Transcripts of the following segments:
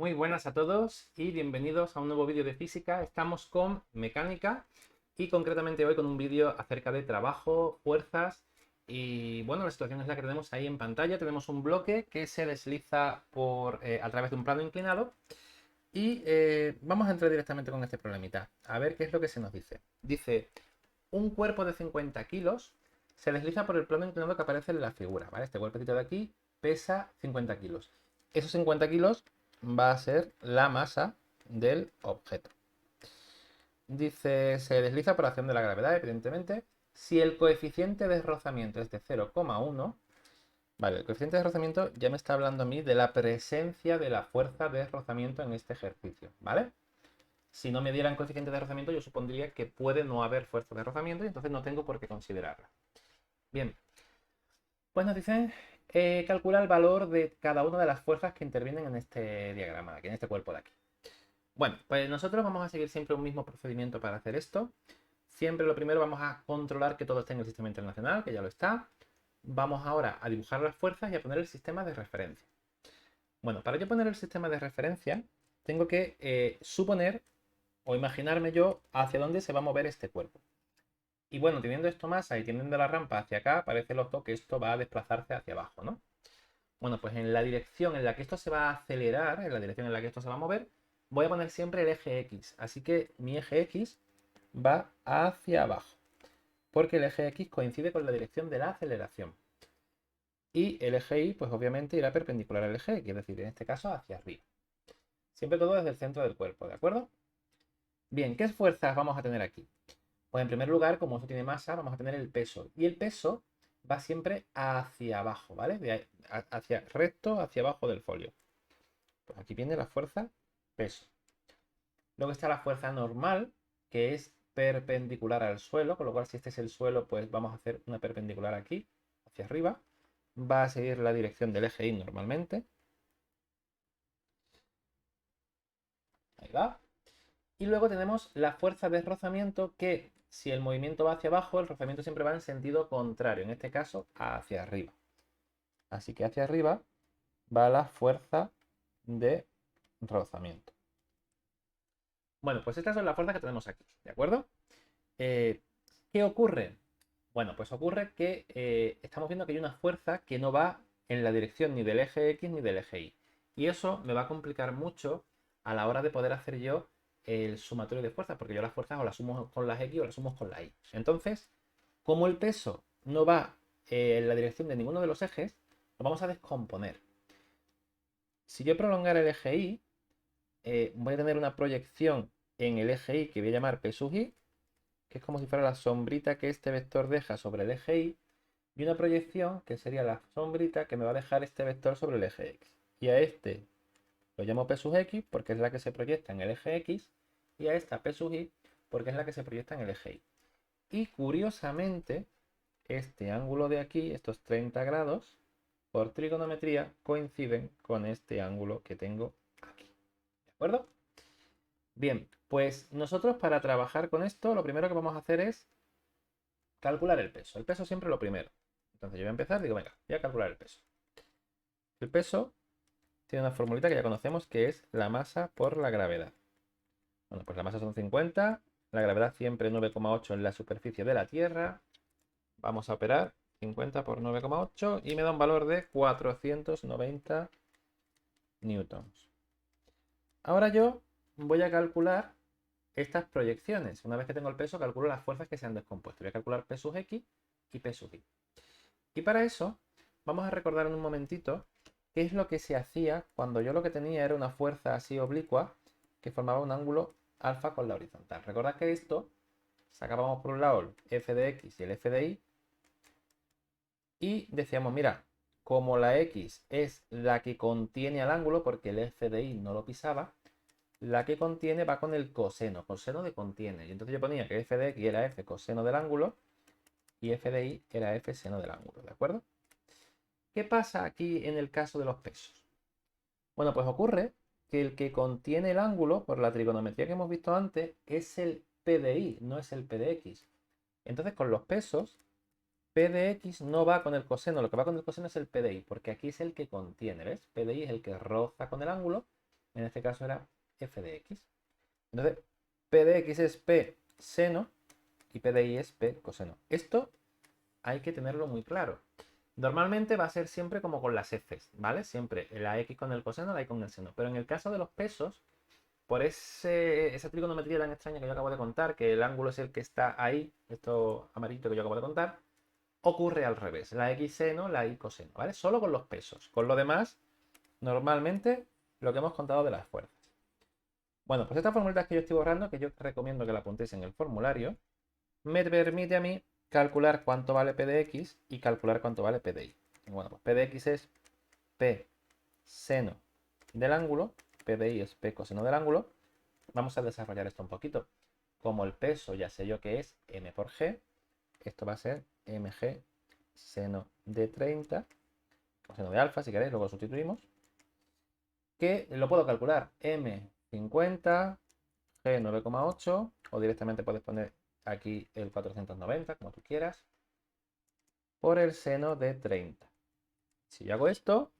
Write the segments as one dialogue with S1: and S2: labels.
S1: Muy buenas a todos y bienvenidos a un nuevo vídeo de física. Estamos con mecánica y concretamente hoy con un vídeo acerca de trabajo, fuerzas y bueno, la situación es la que tenemos ahí en pantalla. Tenemos un bloque que se desliza a través de un plano inclinado y vamos a entrar directamente con este problemita. A ver qué es lo que se nos dice. Dice, un cuerpo de 50 kilos se desliza por el plano inclinado que aparece en la figura, ¿vale? Este cuerpecito de aquí pesa 50 kilos. Esos 50 kilos va a ser la masa del objeto. Dice, se desliza por acción de la gravedad, evidentemente. Si el coeficiente de rozamiento es de 0,1, vale, el coeficiente de rozamiento ya me está hablando a mí de la presencia de la fuerza de rozamiento en este ejercicio, ¿vale? Si no me dieran coeficiente de rozamiento, yo supondría que puede no haber fuerza de rozamiento y entonces no tengo por qué considerarla. Bien, pues nos dicen calcula el valor de cada una de las fuerzas que intervienen en este diagrama, aquí, en este cuerpo de aquí. Bueno, pues nosotros vamos a seguir siempre un mismo procedimiento para hacer esto. Siempre lo primero vamos a controlar que todo esté en el sistema internacional, que ya lo está. Vamos ahora a dibujar las fuerzas y a poner el sistema de referencia. Bueno, para yo poner el sistema de referencia, tengo que suponer o imaginarme yo hacia dónde se va a mover este cuerpo. Y bueno, teniendo esto masa y teniendo la rampa hacia acá, parece lógico que esto va a desplazarse hacia abajo, ¿no? Bueno, pues en la dirección en la que esto se va a acelerar, en la dirección en la que esto se va a mover, voy a poner siempre el eje X. Así que mi eje X va hacia abajo, porque el eje X coincide con la dirección de la aceleración. Y el eje Y, pues obviamente irá perpendicular al eje X, es decir, en este caso hacia arriba. Siempre todo desde el centro del cuerpo, ¿de acuerdo? Bien, ¿qué fuerzas vamos a tener aquí? Pues en primer lugar, como esto tiene masa, vamos a tener el peso. Y el peso va siempre hacia abajo, ¿vale? Hacia recto, hacia abajo del folio. Pues aquí viene la fuerza peso. Luego está la fuerza normal, que es perpendicular al suelo, con lo cual si este es el suelo, pues vamos a hacer una perpendicular aquí, hacia arriba. Va a seguir la dirección del eje Y normalmente. Ahí va. Y luego tenemos la fuerza de rozamiento, que si el movimiento va hacia abajo, el rozamiento siempre va en sentido contrario, en este caso hacia arriba. Así que hacia arriba va la fuerza de rozamiento. Bueno, pues estas son las fuerzas que tenemos aquí, ¿de acuerdo? Eh, ¿Qué ocurre? Bueno, pues ocurre que estamos viendo que hay una fuerza que no va en la dirección ni del eje X ni del eje Y. Y eso me va a complicar mucho a la hora de poder hacer yo el sumatorio de fuerzas, porque yo las fuerzas o las sumo con las X o las sumo con la Y. Entonces, como el peso no va en la dirección de ninguno de los ejes, lo vamos a descomponer. Si yo prolongara el eje Y, voy a tener una proyección en el eje Y que voy a llamar P sub Y, que es como si fuera la sombrita que este vector deja sobre el eje Y, y una proyección que sería la sombrita que me va a dejar este vector sobre el eje X. Y a este lo llamo P sub X porque es la que se proyecta en el eje X, y a esta P sub Y porque es la que se proyecta en el eje Y. Y curiosamente, este ángulo de aquí, estos 30 grados, por trigonometría, coinciden con este ángulo que tengo aquí. ¿De acuerdo? Bien, pues nosotros para trabajar con esto, lo primero que vamos a hacer es calcular el peso. El peso siempre lo primero. Entonces yo voy a empezar, digo, venga, voy a calcular el peso. El peso tiene una formulita que ya conocemos, que es la masa por la gravedad. Bueno, pues la masa son 50, la gravedad siempre 9,8 en la superficie de la Tierra. Vamos a operar 50 por 9,8 y me da un valor de 490 newtons. Ahora yo voy a calcular estas proyecciones. Una vez que tengo el peso, calculo las fuerzas que se han descompuesto. Voy a calcular P sub X y P sub Y. Y para eso, vamos a recordar en un momentito qué es lo que se hacía cuando yo lo que tenía era una fuerza así oblicua que formaba un ángulo alfa con la horizontal. Recordad que esto sacábamos por un lado el f de x y el f de y y decíamos, mira, como la x es la que contiene al ángulo, porque el f de y no lo pisaba, la que contiene va con el coseno, coseno de contiene. Y entonces yo ponía que f de x era f coseno del ángulo y f de y era f seno del ángulo, ¿de acuerdo? ¿Qué pasa aquí en el caso de los pesos? Bueno, pues ocurre que el que contiene el ángulo, por la trigonometría que hemos visto antes, es el P de I, no es el P de X. Entonces, con los pesos, P de X no va con el coseno, lo que va con el coseno es el P de I, porque aquí es el que contiene, ¿ves? P de I es el que roza con el ángulo En este caso era f de x. Entonces, p de x es p seno y p de y es p coseno. Esto hay que tenerlo muy claro. Normalmente va a ser siempre como con las f's, ¿vale? Siempre la x con el coseno, la y con el seno. Pero en el caso de los pesos, por esa trigonometría tan extraña que yo acabo de contar, que el ángulo es el que está ahí, esto amarillito que yo acabo de contar, ocurre al revés. La x seno, la y coseno, ¿vale? Solo con los pesos. Con lo demás, normalmente, lo que hemos contado de las fuerzas. Bueno, pues esta formulita que yo estoy borrando, que yo recomiendo que la apuntéis en el formulario, me permite a mí calcular cuánto vale p de x y calcular cuánto vale p de y. Bueno, pues p de x es p seno del ángulo, p de y es p coseno del ángulo. Vamos a desarrollar esto un poquito. Como el peso ya sé yo que es m por g, esto va a ser mg seno de 30, o seno de alfa, si queréis, luego lo sustituimos. Que lo puedo calcular m 50, g 9,8, o directamente puedes poner aquí el 490, como tú quieras, por el seno de 30. Si yo hago esto,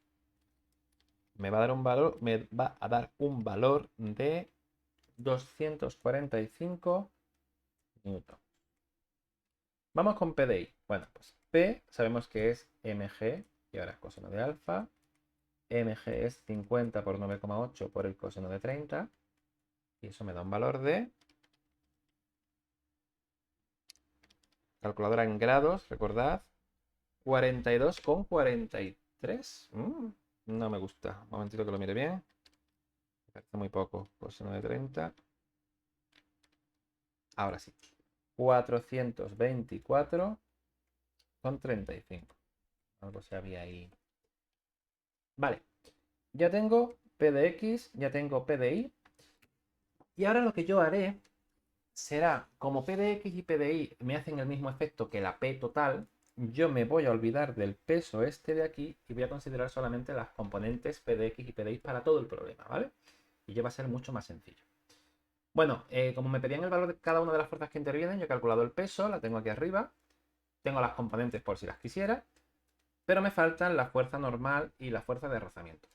S1: me va a dar un valor de 245 newton. Vamos con P de I. Bueno, pues P sabemos que es mg, y ahora es coseno de alfa. Mg es 50 por 9,8 por el coseno de 30. Y eso me da un valor de... Calculadora en grados, recordad. 42,43. No me gusta. Un momentito que lo mire bien. Me parece muy poco. Coseno de 30. Ahora sí. 424,35. Algo se había ahí. Vale. Ya tengo P de X, ya tengo P de Y. Y ahora lo que yo haré será, como P de X y P de Y me hacen el mismo efecto que la P total, yo me voy a olvidar del peso este de aquí y voy a considerar solamente las componentes P de X y P de Y para todo el problema, ¿vale? Y ya va a ser mucho más sencillo. Bueno, como me pedían el valor de cada una de las fuerzas que intervienen, yo he calculado el peso, la tengo aquí arriba, tengo las componentes por si las quisiera, pero me faltan la fuerza normal y la fuerza de rozamiento.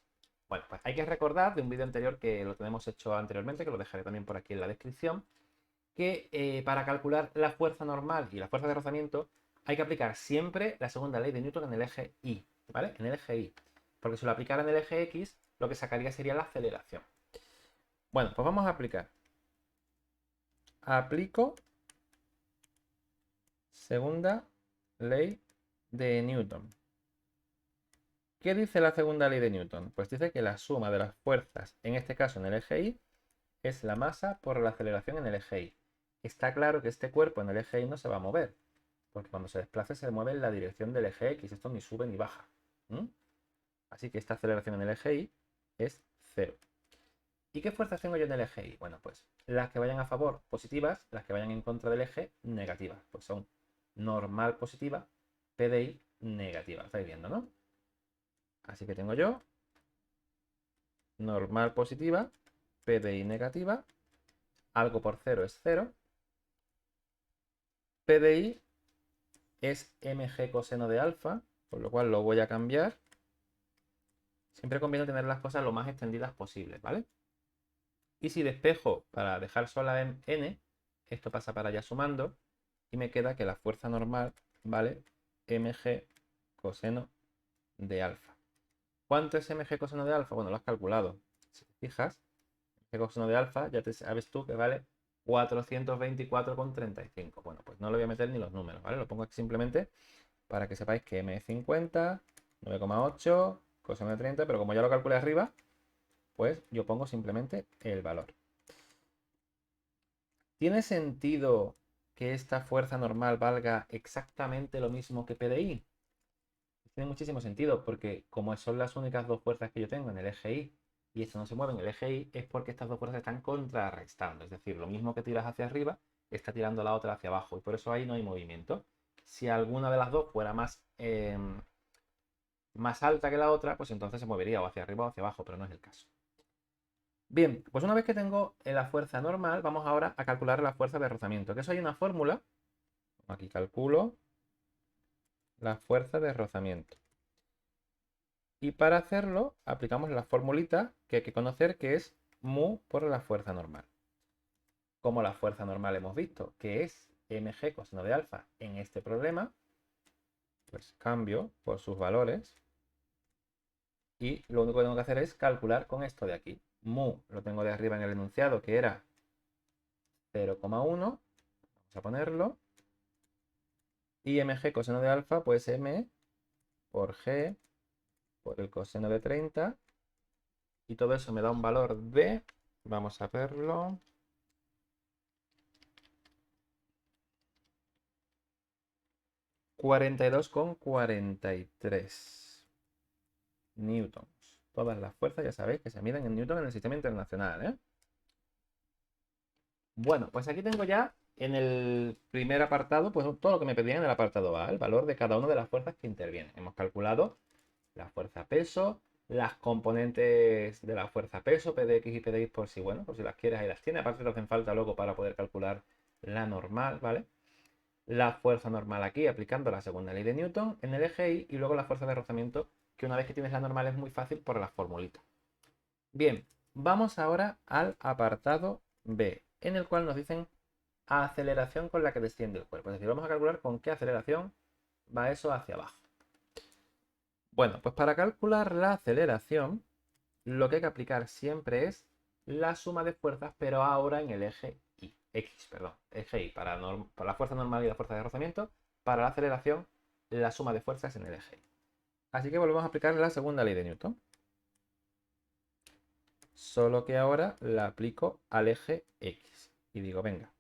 S1: Bueno, pues hay que recordar de un vídeo anterior que lo tenemos hecho anteriormente, que lo dejaré también por aquí en la descripción, que para calcular la fuerza normal y la fuerza de rozamiento hay que aplicar siempre la segunda ley de Newton en el eje Y, ¿vale? En el eje Y. Porque si lo aplicara en el eje X, lo que sacaría sería la aceleración. Bueno, pues vamos a aplicar. Aplico segunda ley de Newton. ¿Qué dice la segunda ley de Newton? Pues dice que la suma de las fuerzas, en este caso en el eje Y, es la masa por la aceleración en el eje Y. Está claro que este cuerpo en el eje Y no se va a mover, porque cuando se desplace se mueve en la dirección del eje X. Esto ni sube ni baja. Así que esta aceleración en el eje Y es 0. ¿Y qué fuerzas tengo yo en el eje Y? Bueno, pues las que vayan a favor, positivas, las que vayan en contra del eje, negativas. Pues son normal positiva, P de I negativa. ¿Estáis viendo, no? Así que tengo yo normal positiva, P de I negativa, algo por 0 es 0, P de I es mg coseno de alfa, por lo cual lo voy a cambiar. Siempre conviene tener las cosas lo más extendidas posibles, ¿vale? Y si despejo para dejar sola en n, esto pasa para allá sumando, y me queda que la fuerza normal vale mg coseno de alfa. ¿Cuánto es mg coseno de alfa? Bueno, lo has calculado. Si te fijas, mg coseno de alfa, ya te sabes tú que vale 424,35. Bueno, pues no le voy a meter ni los números, ¿vale? Lo pongo aquí simplemente para que sepáis que m es 50, 9,8, coseno de 30, pero como ya lo calculé arriba, pues yo pongo simplemente el valor. ¿Tiene sentido que esta fuerza normal valga exactamente lo mismo que P de I? Tiene muchísimo sentido, porque como son las únicas dos fuerzas que yo tengo en el eje Y y esto no se mueve en el eje Y, es porque estas dos fuerzas están contrarrestando. Es decir, lo mismo que tiras hacia arriba, está tirando la otra hacia abajo, y por eso ahí no hay movimiento. Si alguna de las dos fuera más alta que la otra, pues entonces se movería o hacia arriba o hacia abajo, pero no es el caso. Bien, pues una vez que tengo la fuerza normal, vamos ahora a calcular la fuerza de rozamiento. Que eso hay una fórmula. Aquí calculo la fuerza de rozamiento. Y para hacerlo aplicamos la formulita que hay que conocer, que es mu por la fuerza normal. Como la fuerza normal hemos visto que es mg coseno de alfa en este problema, pues cambio por sus valores y lo único que tengo que hacer es calcular con esto de aquí. Mu lo tengo de arriba en el enunciado, que era 0,1, vamos a ponerlo, y mg coseno de alfa, pues m por g por el coseno de 30, y todo eso me da un valor de, vamos a verlo, 42,43 newtons. Todas las fuerzas ya sabéis que se miden en newton en el sistema internacional, ¿eh? Bueno, pues aquí tengo ya en el primer apartado, pues todo lo que me pedían en el apartado A, el valor de cada una de las fuerzas que intervienen. Hemos calculado la fuerza peso, las componentes de la fuerza peso, PDX y PDX por si, bueno, por si las quieres ahí las tienes. Aparte te hacen falta luego para poder calcular la normal, ¿vale? La fuerza normal aquí aplicando la segunda ley de Newton en el eje Y y luego la fuerza de rozamiento, que una vez que tienes la normal es muy fácil por la formulita. Bien, vamos ahora al apartado B, en el cual nos dicen aceleración con la que desciende el cuerpo. Es decir, vamos a calcular con qué aceleración va eso hacia abajo. Bueno, pues para calcular la aceleración, lo que hay que aplicar siempre es la suma de fuerzas, pero ahora en el eje X, perdón, eje Y, para la fuerza normal y la fuerza de rozamiento. Para la aceleración, la suma de fuerzas en el eje Y. Así que volvemos a aplicar la segunda ley de Newton. Solo que ahora la aplico al eje X. Y digo, venga,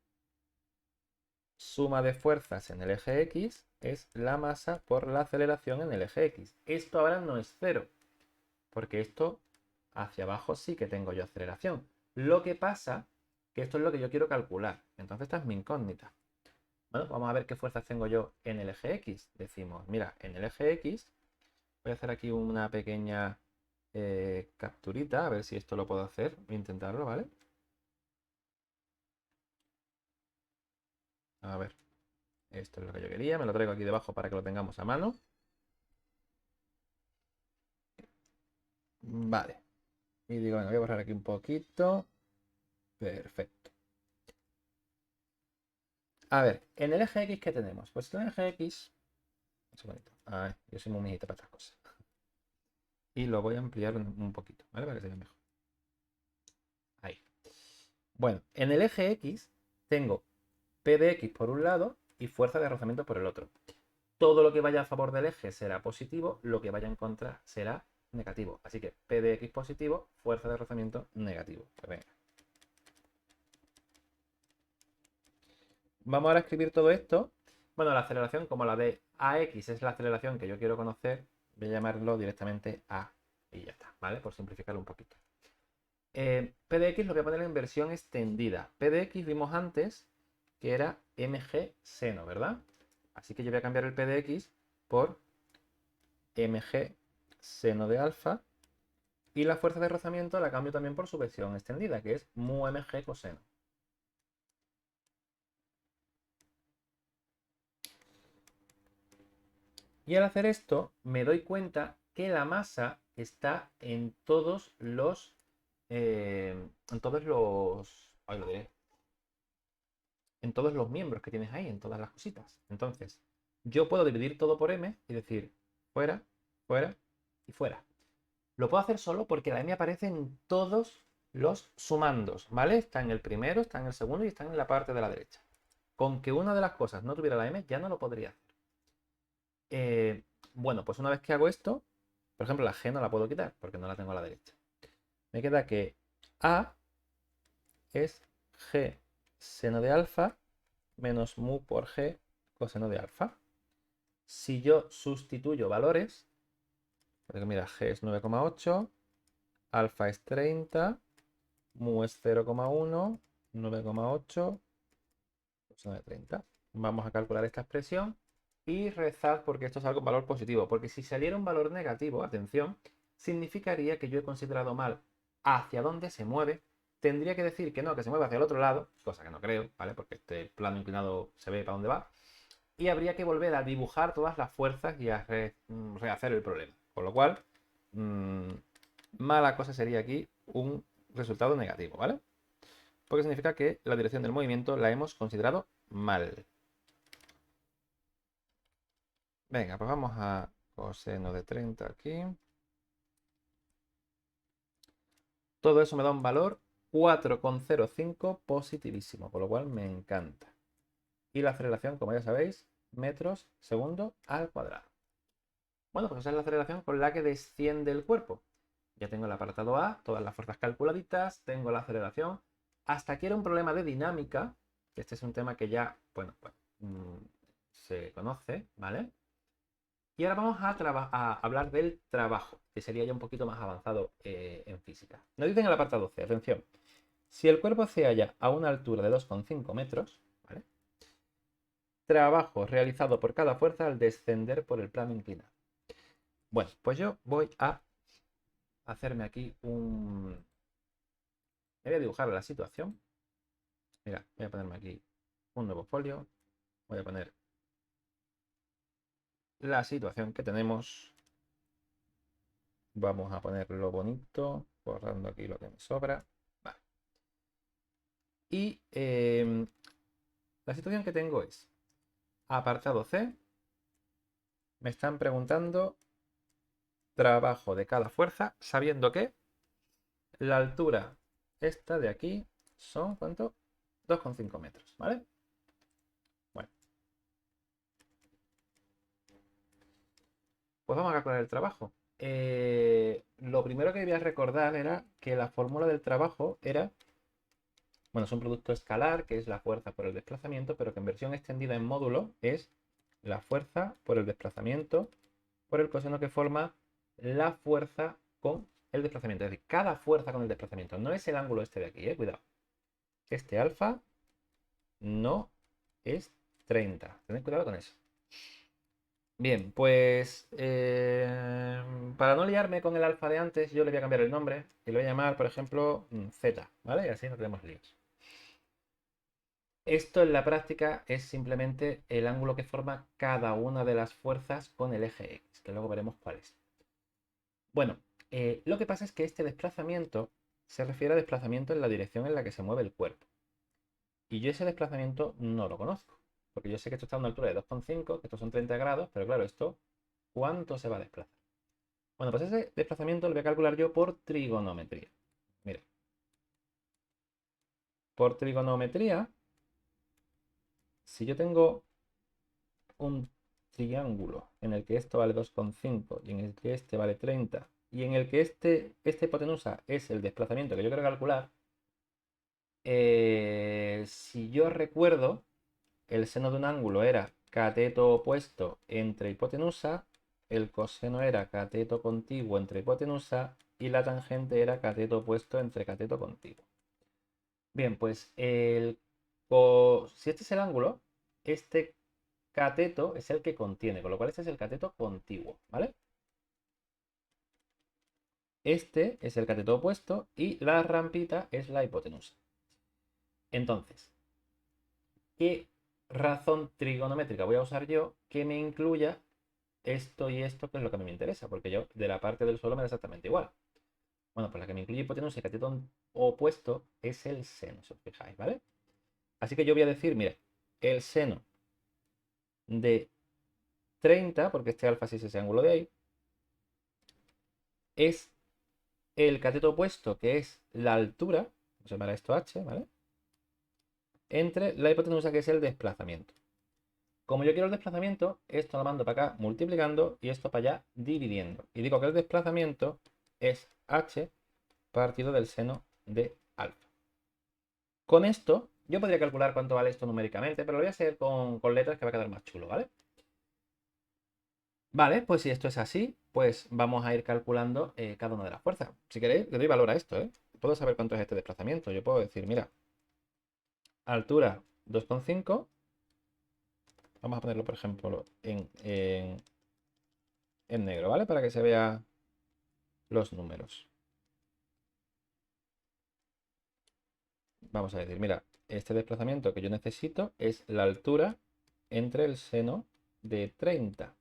S1: suma de fuerzas en el eje X es la masa por la aceleración en el eje X. Esto ahora no es cero, porque esto hacia abajo sí que tengo yo aceleración. Lo que pasa que esto es lo que yo quiero calcular. Entonces esta es mi incógnita. Bueno, vamos a ver qué fuerzas tengo yo en el eje X. Decimos, mira, en el eje X, voy a hacer aquí una pequeña capturita, a ver si esto lo puedo hacer. Voy a intentarlo, ¿vale? A ver, esto es lo que yo quería. Me lo traigo aquí debajo para que lo tengamos a mano. Vale. Y digo, bueno, voy a borrar aquí un poquito. Perfecto. A ver, en el eje X, ¿qué tenemos? Pues en el eje X... Un segundito. Ay, yo soy muy mijita para estas cosas. Y lo voy a ampliar un poquito, ¿vale? Para que se vea mejor. Ahí. Bueno, en el eje X tengo P de X por un lado y fuerza de rozamiento por el otro. Todo lo que vaya a favor del eje será positivo, lo que vaya en contra será negativo. Así que P de X positivo, fuerza de rozamiento negativo. Pues venga. Vamos ahora a escribir todo esto. Bueno, la aceleración, como la de AX es la aceleración que yo quiero conocer, voy a llamarlo directamente A. Y ya está, ¿vale? Por simplificarlo un poquito. P de X lo voy a poner en versión extendida. P de X vimos antes que era mg seno, ¿verdad? Así que yo voy a cambiar el P de X por mg seno de alfa. Y la fuerza de rozamiento la cambio también por su versión extendida, que es mu mg coseno. Y al hacer esto, me doy cuenta que la masa está en todos los... Ahí lo diré. En todos los miembros que tienes ahí, en todas las cositas. Entonces, yo puedo dividir todo por m y decir fuera, fuera y fuera. Lo puedo hacer solo porque la m aparece en todos los sumandos, ¿vale? Está en el primero, está en el segundo y está en la parte de la derecha. Con que una de las cosas no tuviera la m, ya no lo podría hacer. Bueno, pues una vez que hago esto, por ejemplo, la g no la puedo quitar porque no la tengo a la derecha. Me queda que a es g seno de alfa menos mu por g coseno de alfa. Si yo sustituyo valores, porque mira, g es 9,8, alfa es 30, mu es 0,1, 9,8, coseno de 30. Vamos a calcular esta expresión y rezad porque esto salga un valor positivo. Porque si saliera un valor negativo, atención, significaría que yo he considerado mal hacia dónde se mueve. Tendría que decir que no, que se mueve hacia el otro lado, cosa que no creo, ¿vale? Porque este plano inclinado se ve para dónde va. Y habría que volver a dibujar todas las fuerzas y a rehacer el problema. Con lo cual, mala cosa sería aquí un resultado negativo, ¿vale? Porque significa que la dirección del movimiento la hemos considerado mal. Venga, pues vamos a coseno de 30 aquí. Todo eso me da un valor 4,05 positivísimo, con lo cual me encanta. Y la aceleración, como ya sabéis, metros segundo al cuadrado. Bueno, pues esa es la aceleración con la que desciende el cuerpo. Ya tengo el apartado A, todas las fuerzas calculaditas, tengo la aceleración. Hasta aquí era un problema de dinámica, que este es un tema que ya, bueno, pues, se conoce, ¿vale? Y ahora vamos a hablar del trabajo, que sería ya un poquito más avanzado en física. Nos dicen en el apartado C, atención, si el cuerpo se halla a una altura de 2,5 metros, ¿vale? Trabajo realizado por cada fuerza al descender por el plano inclinado. Bueno, pues yo voy a hacerme aquí un... Me voy a dibujar la situación. Mira, voy a ponerme aquí un nuevo folio. Voy a poner la situación que tenemos. Vamos a ponerlo bonito, borrando aquí lo que me sobra. Vale. Y la situación que tengo es, apartado C, me están preguntando trabajo de cada fuerza, sabiendo que la altura esta de aquí son, ¿cuánto? 2,5 metros, ¿vale? Bueno, pues vamos a calcular el trabajo. Lo primero que debías recordar era que la fórmula del trabajo era, bueno, es un producto escalar, que es la fuerza por el desplazamiento, pero que en versión extendida en módulo es la fuerza por el desplazamiento por el coseno que forma la fuerza con el desplazamiento. Es decir, cada fuerza con el desplazamiento. No es el ángulo este de aquí, cuidado. Este alfa no es 30. Tened cuidado con eso. Bien, pues para no liarme con el alfa de antes, yo le voy a cambiar el nombre y lo voy a llamar, por ejemplo, Z, ¿vale? Y así no tenemos líos. Esto en la práctica es simplemente el ángulo que forma cada una de las fuerzas con el eje X, que luego veremos cuál es. Bueno, lo que pasa es que este desplazamiento se refiere a desplazamiento en la dirección en la que se mueve el cuerpo. Y yo ese desplazamiento no lo conozco, porque yo sé que esto está a una altura de 2,5, que estos son 30 grados, pero claro, esto, ¿cuánto se va a desplazar? Bueno, pues ese desplazamiento lo voy a calcular yo por trigonometría. Mira, por trigonometría, si yo tengo un triángulo en el que esto vale 2,5 y en el que este vale 30 y en el que esta hipotenusa es el desplazamiento que yo quiero calcular, si yo recuerdo, el seno de un ángulo era cateto opuesto entre hipotenusa, el coseno era cateto contiguo entre hipotenusa y la tangente era cateto opuesto entre cateto contiguo. Bien, pues si este es el ángulo, este cateto es el que contiene, con lo cual este es el cateto contiguo, ¿vale? Este es el cateto opuesto y la rampita es la hipotenusa. Entonces, ¿qué razón trigonométrica voy a usar yo que me incluya esto y esto, que es lo que a mí me interesa? Porque yo de la parte del suelo me da exactamente igual. Bueno, pues la que me incluye hipotenusa y cateto opuesto es el seno, si os fijáis, ¿vale? Así que yo voy a decir, mira, el seno de 30, porque este alfa sí es ese ángulo de ahí, es el cateto opuesto, que es la altura, vamos a llamar a esto h, ¿vale? Entre la hipotenusa, que es el desplazamiento. Como yo quiero el desplazamiento, esto lo mando para acá multiplicando y esto para allá dividiendo. Y digo que el desplazamiento es h partido del seno de alfa. Con esto, yo podría calcular cuánto vale esto numéricamente, pero lo voy a hacer con letras que va a quedar más chulo, ¿vale? Vale, pues si esto es así, pues vamos a ir calculando cada una de las fuerzas. Si queréis, le doy valor a esto, ¿eh? Puedo saber cuánto es este desplazamiento. Yo puedo decir, mira, altura 2,5. Vamos a ponerlo, por ejemplo, en negro, ¿vale? Para que se vea los números. Vamos a decir, mira, este desplazamiento que yo necesito es la altura entre el seno de 30.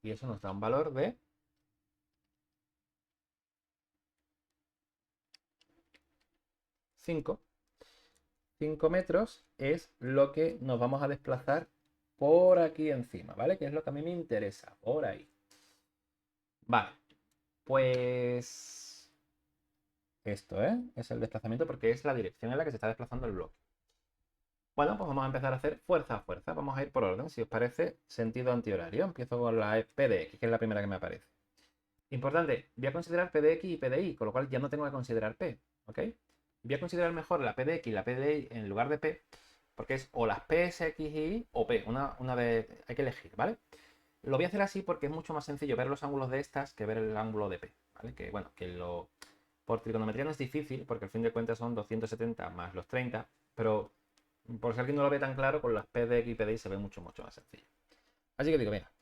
S1: Y eso nos da un valor de 5. 5 metros es lo que nos vamos a desplazar por aquí encima, ¿vale? Que es lo que a mí me interesa, por ahí. Vale, pues esto, es el desplazamiento porque es la dirección en la que se está desplazando el bloque. Bueno, pues vamos a empezar a hacer fuerza a fuerza. Vamos a ir por orden, si os parece, sentido antihorario. Empiezo con la P de X, que es la primera que me aparece. Importante, voy a considerar P de X y P de Y, con lo cual ya no tengo que considerar P, ¿ok? Voy a considerar mejor la P de X y la P de Y en lugar de P, porque es o las P, X y Y o P, una de... hay que elegir, ¿vale? Lo voy a hacer así porque es mucho más sencillo ver los ángulos de estas que ver el ángulo de P, ¿vale? Que bueno, por trigonometría no es difícil, porque al fin de cuentas son 270 más los 30, pero por si alguien no lo ve tan claro, con las P de X y P de Y se ve mucho, mucho más sencillo. Así que digo, mira,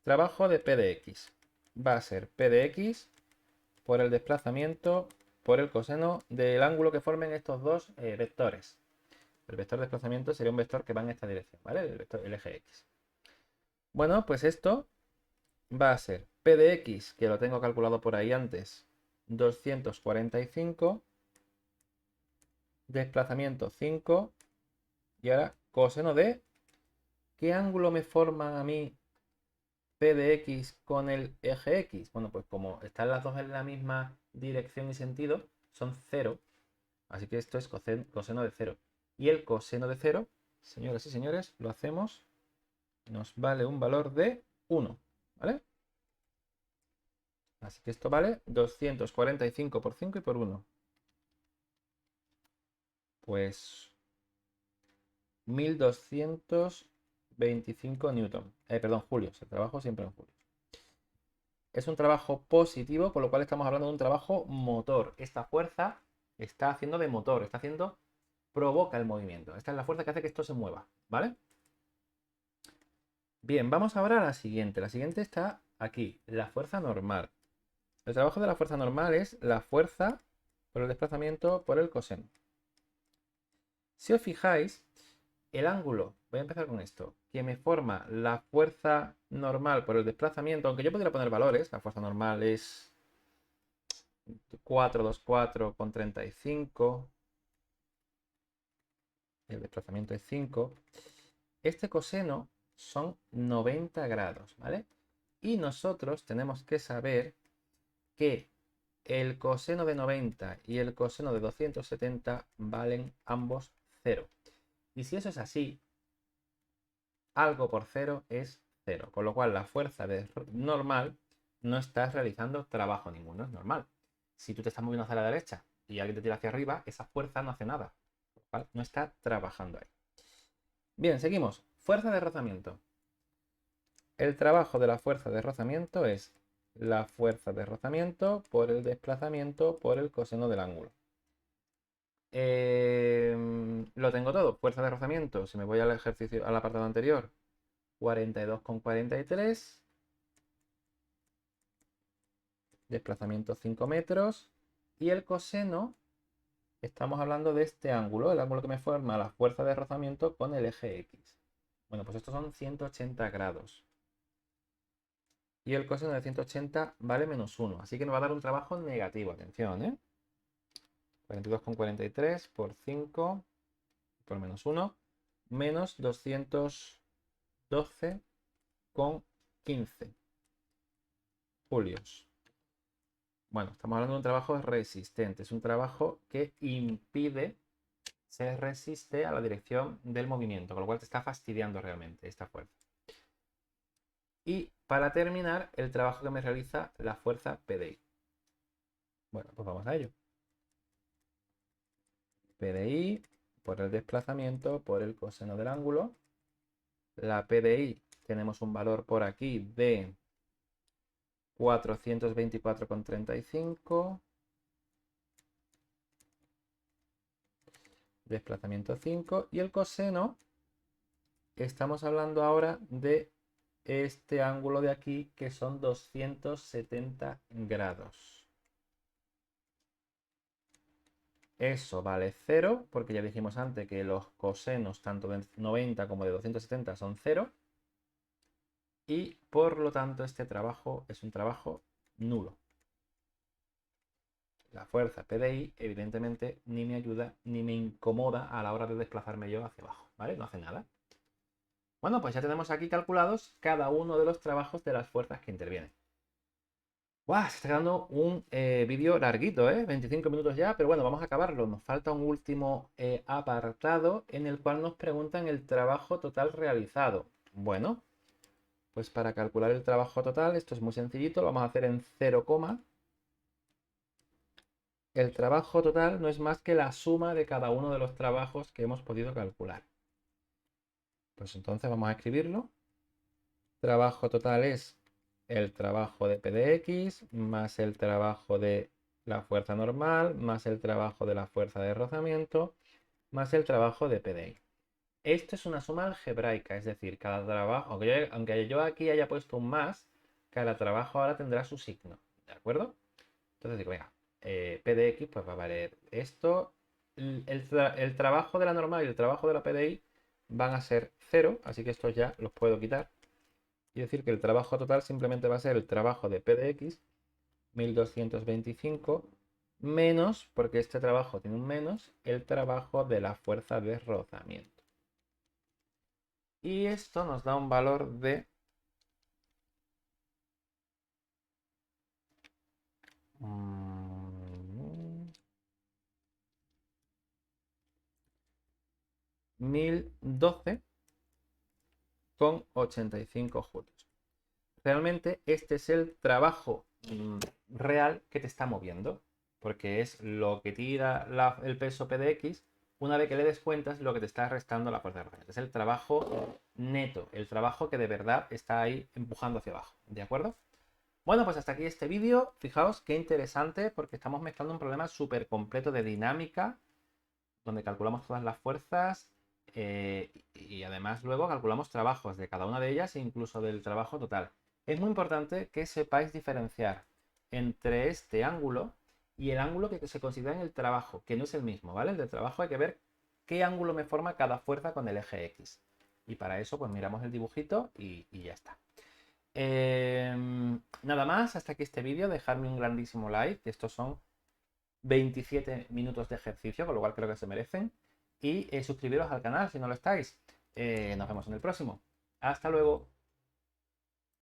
S1: trabajo de P de X va a ser P de X por el desplazamiento por el coseno del ángulo que formen estos dos vectores. El vector de desplazamiento sería un vector que va en esta dirección, ¿vale? El eje X. Bueno, pues esto va a ser P de X, que lo tengo calculado por ahí antes, 245, desplazamiento 5, y ahora coseno de... ¿Qué ángulo me forman a mí P de X con el eje X? Bueno, pues como están las dos en la misma dirección y sentido, son 0. Así que esto es coseno de 0. Y el coseno de 0, señoras y señores, lo hacemos, nos vale un valor de 1, ¿vale? Así que esto vale 245 por 5 y por 1. Pues 1225 newton. Perdón, julios. El trabajo siempre en julios. Es un trabajo positivo, con lo cual estamos hablando de un trabajo motor. Esta fuerza está haciendo de motor, provoca el movimiento. Esta es la fuerza que hace que esto se mueva, ¿vale? Bien, vamos ahora a la siguiente. La siguiente está aquí, la fuerza normal. El trabajo de la fuerza normal es la fuerza por el desplazamiento por el coseno. Si os fijáis, el ángulo, voy a empezar con esto, que me forma la fuerza normal por el desplazamiento, aunque yo podría poner valores, la fuerza normal es 424 con 35, el desplazamiento es 5. Este coseno son 90 grados, ¿vale? Y nosotros tenemos que saber que el coseno de 90 y el coseno de 270 valen ambos 0. Y si eso es así, algo por 0 es 0. Con lo cual la fuerza normal no estás realizando trabajo ninguno, es normal. Si tú te estás moviendo hacia la derecha y alguien te tira hacia arriba, esa fuerza no hace nada. Con lo cual no está trabajando ahí. Bien, seguimos. Fuerza de rozamiento. El trabajo de la fuerza de rozamiento es la fuerza de rozamiento por el desplazamiento por el coseno del ángulo. Lo tengo todo. Fuerza de rozamiento. Si me voy al ejercicio, al apartado anterior, 42,43. Desplazamiento 5 metros. Y el coseno, estamos hablando de este ángulo, el ángulo que me forma la fuerza de rozamiento con el eje X. Bueno, pues estos son 180 grados. Y el coseno de 180 vale menos 1. Así que nos va a dar un trabajo negativo. Atención, ¿eh? 42,43 por 5 por menos 1. Menos 212,15 julios. Bueno, estamos hablando de un trabajo resistente. Es un trabajo que impide, se resiste a la dirección del movimiento, con lo cual te está fastidiando realmente esta fuerza. Y para terminar, el trabajo que me realiza la fuerza PDI. Bueno, pues vamos a ello. PDI por el desplazamiento por el coseno del ángulo. La PDI tenemos un valor por aquí de 424,35. Desplazamiento 5. Y el coseno, estamos hablando ahora de este ángulo de aquí, que son 270 grados. Eso vale 0, porque ya dijimos antes que los cosenos tanto de 90 como de 270 son 0. Y por lo tanto este trabajo es un trabajo nulo. la fuerza PDI, evidentemente, ni me ayuda ni me incomoda a la hora de desplazarme yo hacia abajo, ¿vale? No hace nada. Bueno, pues ya tenemos aquí calculados cada uno de los trabajos de las fuerzas que intervienen. ¡Guau! Se está quedando un vídeo larguito, ¿eh? 25 minutos ya, pero bueno, vamos a acabarlo. Nos falta un último apartado en el cual nos preguntan el trabajo total realizado. Bueno, pues para calcular el trabajo total, esto es muy sencillito, lo vamos a hacer en 0, el trabajo total no es más que la suma de cada uno de los trabajos que hemos podido calcular. Pues entonces vamos a escribirlo. Trabajo total es el trabajo de P de X más el trabajo de la fuerza normal más el trabajo de la fuerza de rozamiento más el trabajo de P de Y. Esto es una suma algebraica, es decir, cada trabajo, aunque yo aquí haya puesto un más, cada trabajo ahora tendrá su signo, ¿de acuerdo? Entonces digo, venga, P de X pues va a valer esto, el trabajo de la normal y el trabajo de la P de Y van a ser 0, así que estos ya los puedo quitar. Y decir que el trabajo total simplemente va a ser el trabajo de P de X, 1225, menos, porque este trabajo tiene un menos, el trabajo de la fuerza de rozamiento. Y esto nos da un valor de 1012,85 julios. Realmente este es el trabajo real que te está moviendo, porque es lo que tira el peso P de X, una vez que le descuentas lo que te está restando la fuerza de rozamiento. Es el trabajo neto, el trabajo que de verdad está ahí empujando hacia abajo, ¿de acuerdo? Bueno, pues hasta aquí este vídeo. Fijaos qué interesante, porque estamos mezclando un problema súper completo de dinámica, donde calculamos todas las fuerzas y además luego calculamos trabajos de cada una de ellas e incluso del trabajo total. Es muy importante que sepáis diferenciar entre este ángulo y el ángulo que se considera en el trabajo, que no es el mismo, ¿vale? El del trabajo hay que ver qué ángulo me forma cada fuerza con el eje X. Y para eso pues miramos el dibujito y ya está. Nada más, hasta aquí este vídeo, dejadme un grandísimo like, que estos son 27 minutos de ejercicio, con lo cual creo que se merecen. Y suscribiros al canal si no lo estáis. Nos vemos en el próximo. Hasta luego.